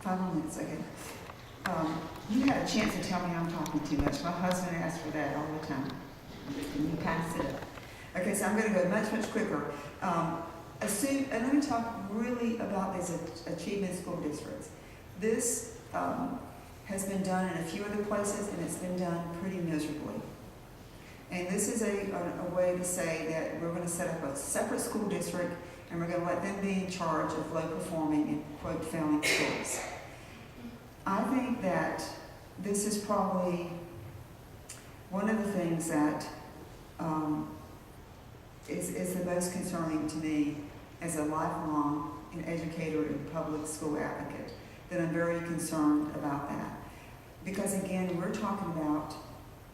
5 more minutes, okay. You had a chance to tell me I'm talking too much. My husband asks for that all the time. Can you pass it up? Okay, so I'm going to go much, much quicker. And let me talk really about these achievement school districts. This has been done in a few other places, and it's been done pretty miserably. And this is a way to say that we're going to set up a separate school district, and we're going to let them be in charge of low-performing and, quote, failing schools. I think that this is probably one of the things that is the most concerning to me as a lifelong educator and public school advocate, that I'm very concerned about that. Because again, we're talking about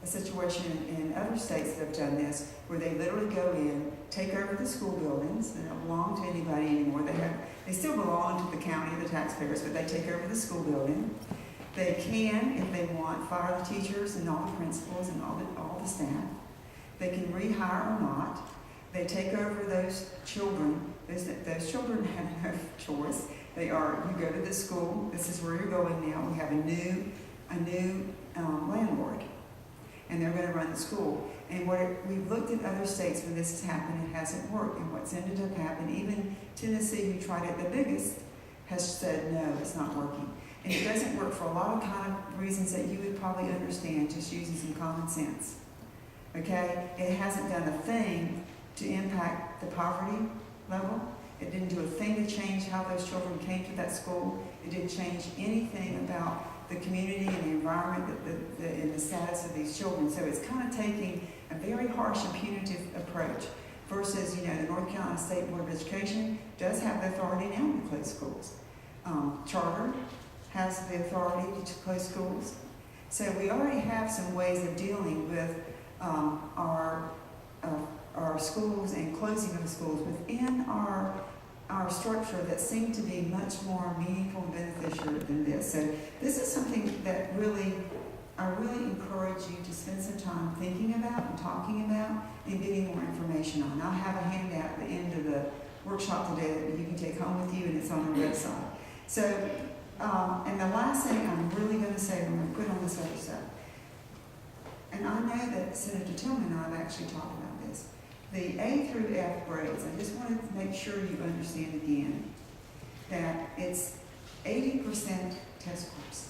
a situation in other states that have done this, where they literally go in, take over the school buildings. They don't belong to anybody anymore. They still belong to the county or the taxpayers, but they take over the school building. They can, if they want, fire the teachers and all the principals and all the staff. They can rehire or not. They take over those children. Those children have no choice. You go to the school. This is where you're going now. We have a new landlord, and they're going to run the school. And we've looked at other states where this has happened, it hasn't worked. And what's ended up happening, even Tennessee, who tried it the biggest, has said, no, it's not working. And it doesn't work for a lot of kind of reasons that you would probably understand, just using some common sense. Okay? It hasn't done a thing to impact the poverty level. It didn't do a thing to change how those children came to that school. It didn't change anything about the community and the environment and the status of these children. So it's kind of taking a very harsh and punitive approach versus, the North Carolina State Board of Education does have the authority now to close schools. Charter has the authority to close schools. So we already have some ways of dealing with our schools and closing of schools within our structure that seem to be much more meaningful and beneficial than this. So this is something that I really encourage you to spend some time thinking about and talking about and getting more information on. I'll have a handout at the end of the workshop today that you can take home with you, and it's on our website. So, and the last thing I'm really going to say, I'm going to put on this other stuff. And I know that Senator Tillman and I have actually talked about this. The A through F grades, I just wanted to make sure you understand again that it's 80% test scores.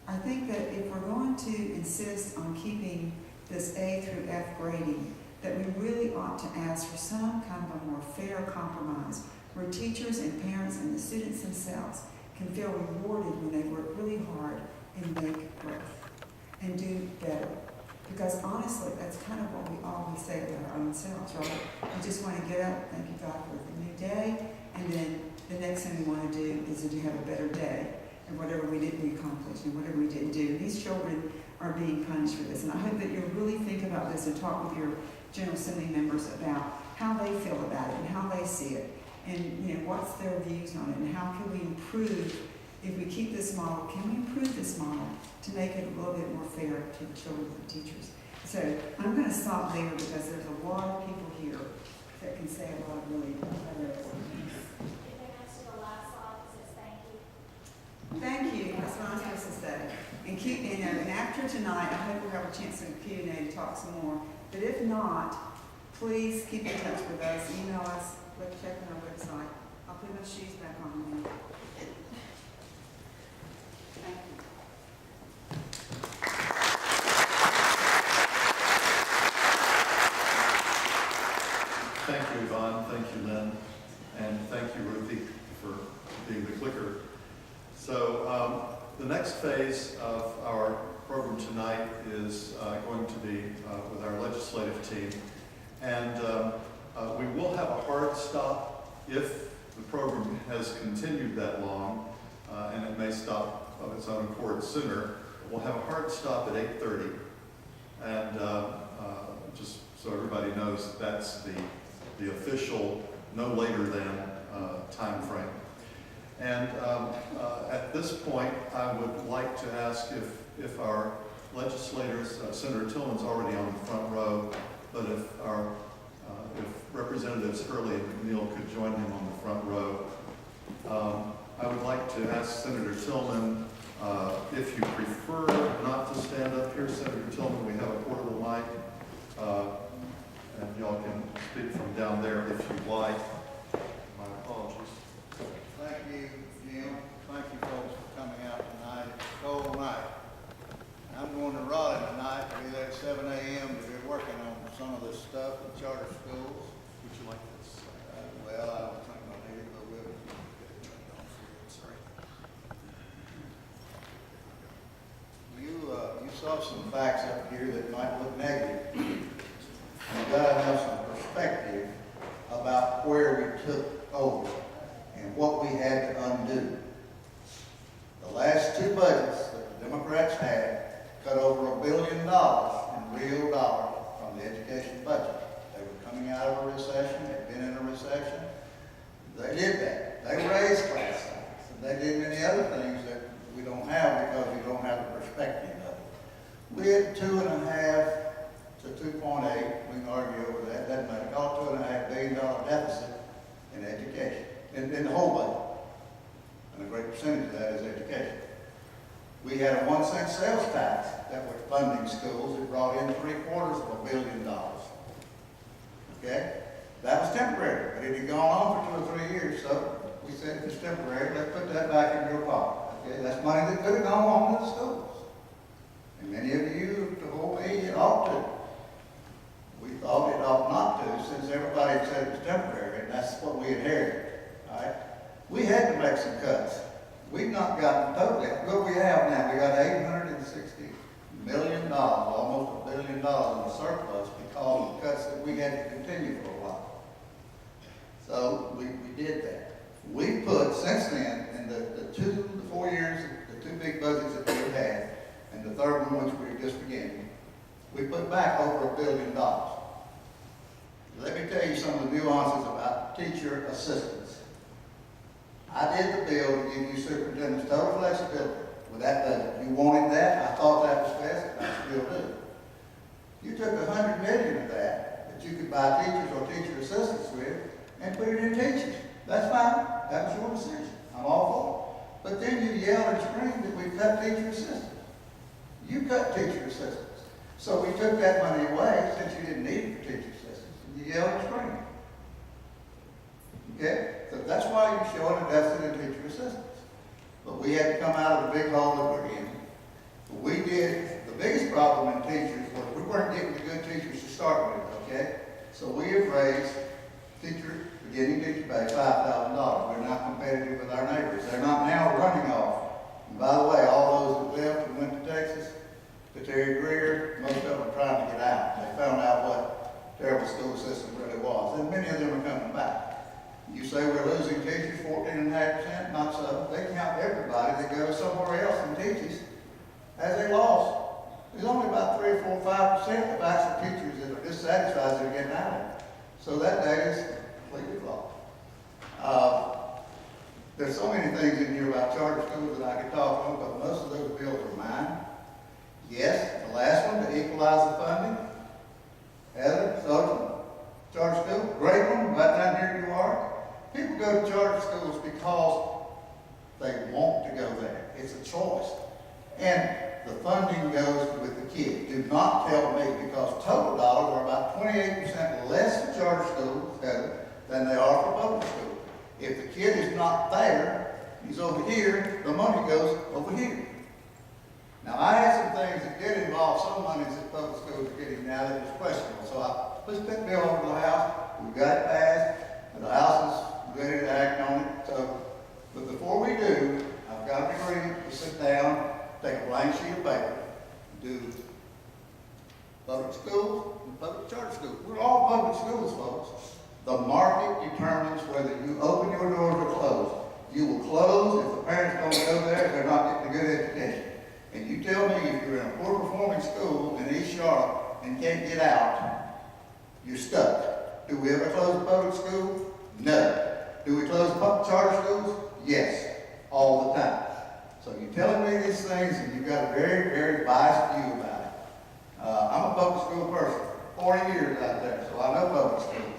I think that if we're going to insist on keeping this A through F grading, that we really ought to ask for some kind of a more fair compromise where teachers and parents and the students themselves can feel rewarded when they work really hard and make growth and do better. Because honestly, that's kind of what we always say about our own selves, right? We just want to get up, thank you God for the new day, and then the next thing we want to do is to have a better day, and whatever we didn't accomplish and whatever we didn't do. These children are being punished for this, and I hope that you'll really think about this and talk with your General Assembly members about how they feel about it and how they see it, and what's their views on it, and how can we improve. If we keep this model, can we improve this model to make it a little bit more fair to the children and teachers? So I'm going to stop there because there's a lot of people here that can say a lot of really other things. Thank you. That's what I'm supposed to say. And keep, and after tonight, I hope we'll have a chance in Q&A to talk some more. But if not, please keep in touch with us. Email us. Let's check on our website. I'll put my shoes back on now. Thank you, Yvonne. Thank you, Lynn. And thank you, Ruthie, for being the clicker. So the next phase of our program tonight is going to be with our legislative team. And we will have a hard stop if the program has continued that long, and it may stop of its own accord sooner. We'll have a hard stop at 8:30. And just so everybody knows, that's the official no later than time frame. And at this point, I would like to ask if our legislators, Senator Tillman's already on the front row, but if Representatives Hurley and McNeill could join him on the front row. I would like to ask Senator Tillman, if you prefer not to stand up here, Senator Tillman, we have a portable mic, and y'all can speak from down there if you'd like. My apologies. Thank you, Jim. Thank you folks for coming out tonight. It's a cold night. I'm going to Raleigh tonight to be there at 7 a.m. to be working on some of this stuff with charter schools. Would you like this? Well, I don't think I need it, but we'll. Sorry. You saw some facts up here that might look negative. You've got to have some perspective about where we took over and what we had to undo. The last two budgets that the Democrats had cut over $1 billion in real dollars from the education budget. They were coming out of a recession, they'd been in a recession. They did that. They raised class size. And they did many other things that we don't have because we don't have the perspective of it. We had 2.5 to 2.8, we can argue over that, doesn't matter, call it $2.5 billion deficit in education, in the whole budget. And a great percentage of that is education. We had a 1-cent sales tax that was funding schools. It brought in $750 million. Okay? That was temporary, but it had gone on for 2 or 3 years, so we said if it's temporary, let's put that back in your pocket. Okay? That's money that could have gone on to the schools. And many of you told me it ought to. We thought it ought not to, since everybody said it was temporary, and that's what we inherited. All right? We had to make some cuts. We've not gotten totally, what we have now, we got $860 million, almost $1 billion in the surplus because of cuts that we had to continue for a while. So we did that. We put, since then, in the 4 years, the 2 big budgets that we've had, and the third one, which we were just beginning, we put back over $1 billion. Let me tell you some of the nuances about teacher assistants. I did the bill to give you superintendents total flexibility with that budget. You wanted that, I thought that was best, and I still do. You took $100 million of that you could buy teachers or teacher assistants with and put it in teachers. That's fine, that was your decision. I'm all for it. But then you yelled and screamed that we cut teacher assistants. You cut teacher assistants. So we took that money away since you didn't need it for teacher assistants. And you yelled and screamed. Okay? So that's why you're showing a deficit in teacher assistants. But we had to come out of the big hole that we're in. We did, the biggest problem in teachers was we weren't getting the good teachers to start with, okay? So we have raised beginning teacher pay $5,000. We're now competitive with our neighbors. They're not now running off. And by the way, all those that left and went to Texas, to Terry Greer, most of them are trying to get out. They found out what terrible school system really was. And many of them are coming back. You say we're losing teachers 14.5%, not so. They count everybody that goes somewhere else and teaches as a loss. There's only about 3 or 4 or 5% of actual teachers that are dissatisfied that are getting out of it. So that data is completely flawed. There's so many things in here about charter schools that I could talk on, but most of those bills are mine. Yes, the last one, to equalize the funding. Heather, Sergeant, charter school, great one, right down here you are. People go to charter schools because they want to go there. It's a choice. And the funding goes with the kid. Do not tell me, because total dollars are about 28% less for charter schools than they are for public schools. If the kid is not there, he's over here, the money goes over here. Now, I had some things that did involve some monies that public schools are getting now that was questionable. So I pushed that bill over to the House. We got it passed, and the House is ready to act on it. So, but before we do, I've got an agreement to sit down, take a blank sheet of paper, do public schools and public charter schools. We're all public schools, folks. The market determines whether you open your doors or close. You will close if the parents don't go there, they're not getting a good education. And you tell me if you're in a poor performing school in East Charlotte and can't get out, you're stuck. Do we ever close a public school? No. Do we close charter schools? Yes, all the time. So you're telling me these things and you've got a very, very biased view about it. I'm a public school person, 40 years out there, so I know public schools.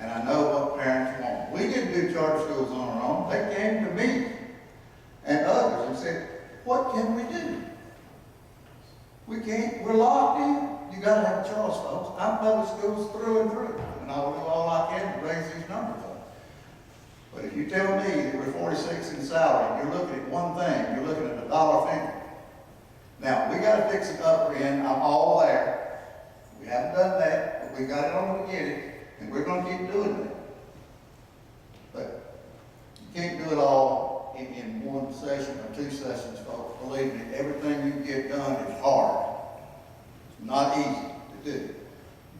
And I know what parents want. We didn't do charter schools on our own. They came to me salary, and you're looking at one thing, you're looking at a dollar figure. Now, we gotta fix the upper end, I'm all there. We haven't done that, but we got it on the beginning, and we're gonna keep doing that. But you can't do it all in one session or two sessions, folks. Believe me, everything you get done is hard. It's not easy to do.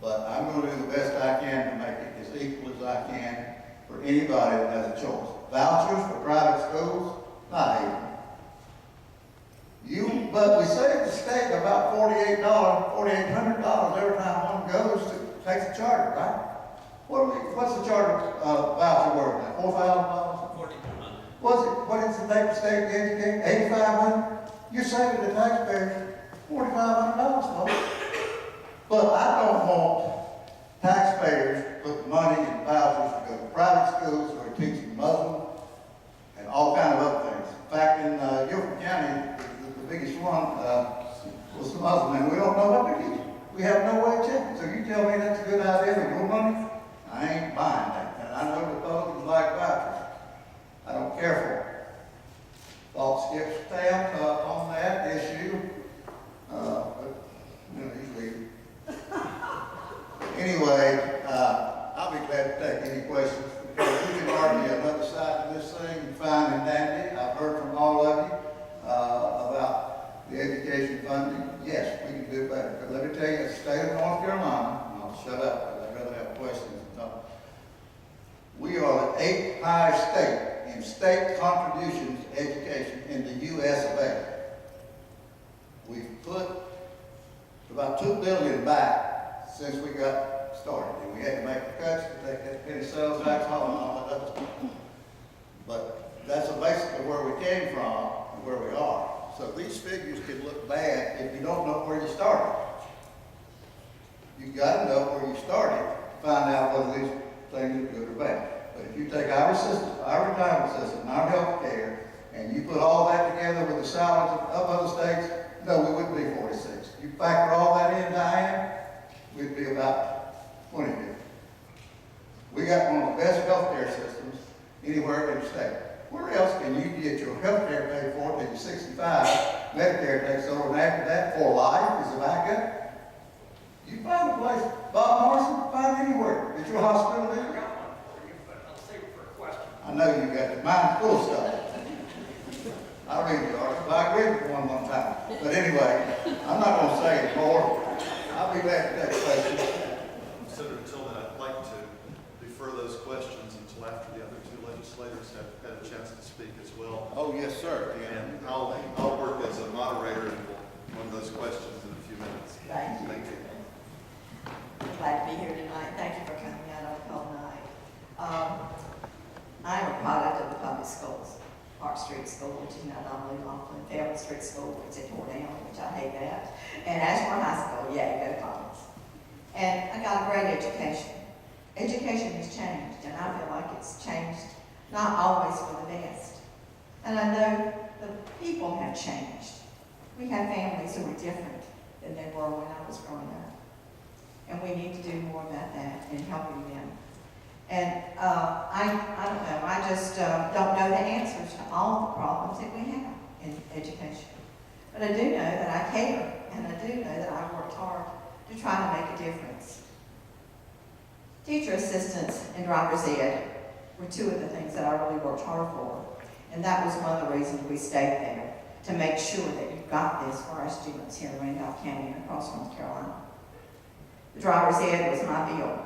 But I'm gonna do the best I can to make it as equal as I can for anybody that has a choice. Vouchers for private schools, not even. But we save the state about $4,800 every time one goes to takes a charter, right? What's the charter voucher worth now? $4,000? $4,200. What is the state to educate? $8,500? You're saving the taxpayers $4,500, folks. But I don't want taxpayers to put money in vouchers to go to private schools who are teaching Muslim and all kind of other things. In fact, in Guilford County, the biggest one was the Muslim, and we don't know what they're teaching. We have no way of checking. So you tell me that's a good idea with your money? I ain't buying that. And I know Republicans like vouchers. I don't care for it. Thought Skip stamped on that issue. But, you know, he's leaving. Anyway, I'll be glad to take any questions, because we can argue another side of this thing, fine and dandy. I've heard from all of you about the education funding. Yes, we can do better. But let me tell you, the state of North Carolina, and I'll shut up because I'd rather have questions than talk. We are the 8th highest state in state contributions to education in the U.S. of A. We've put about $2 billion back since we got started, and we had to make the cuts to take that penny sales tax off and all that other stuff. But that's basically where we came from and where we are. So these figures can look bad if you don't know where you started. You got to know where you started to find out whether these things are good or bad. But if you take our system, our retirement system, and our health care, and you put all that together with the salaries of other states, no, we wouldn't be 46. You factor all that in, Diane, we'd be about 20 million. We got one of the best healthcare systems anywhere in the state. Where else can you get your healthcare paid for till you're 65? Medicare takes over, and after that, for life is a backup. You find a place, Bob Morrison, find anywhere that your hospital is. I got one for you, but I'll save it for a question. I know you got it. Mine's full of stuff. I'll read the article. I agreed with one time. But anyway, I'm not going to say it more. I'll be glad to take questions. Senator Tillman, I'd like to defer those questions until after the other two legislators have had a chance to speak as well. Oh, yes, sir. And I'll work as a moderator and we'll run those questions in a few minutes. Thank you. Thank you. I'm glad to be here tonight. Thank you for coming out on a cold night. I am a product of the public schools. Park Street School, which is now Donnelly Laughlin, Fairwood Street School, which they tore down, which I hate that. And Ashmore High School, yeah, go Collins. And I got a great education. Education has changed, and I feel like it's changed not always for the best. And I know the people have changed. We have families who are different than they were when I was growing up. And we need to do more about that in helping them. And I don't know, I just don't know the answers to all the problems that we have in education. But I do know that I care, and I do know that I've worked hard to try to make a difference. Teacher assistants and driver's ed were two of the things that I really worked hard for. And that was one of the reasons we stayed there, to make sure that you got this for our students here in Randolph County and across North Carolina. The driver's ed was my bill.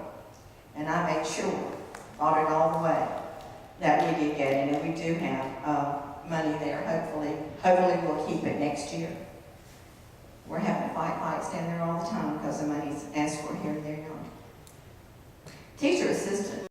And I made sure, brought it all the way, that we did get it, and we do have money there. Hopefully we'll keep it next year. We're having to fight fights down there all the time because the money's asked for here and there. Teacher assistant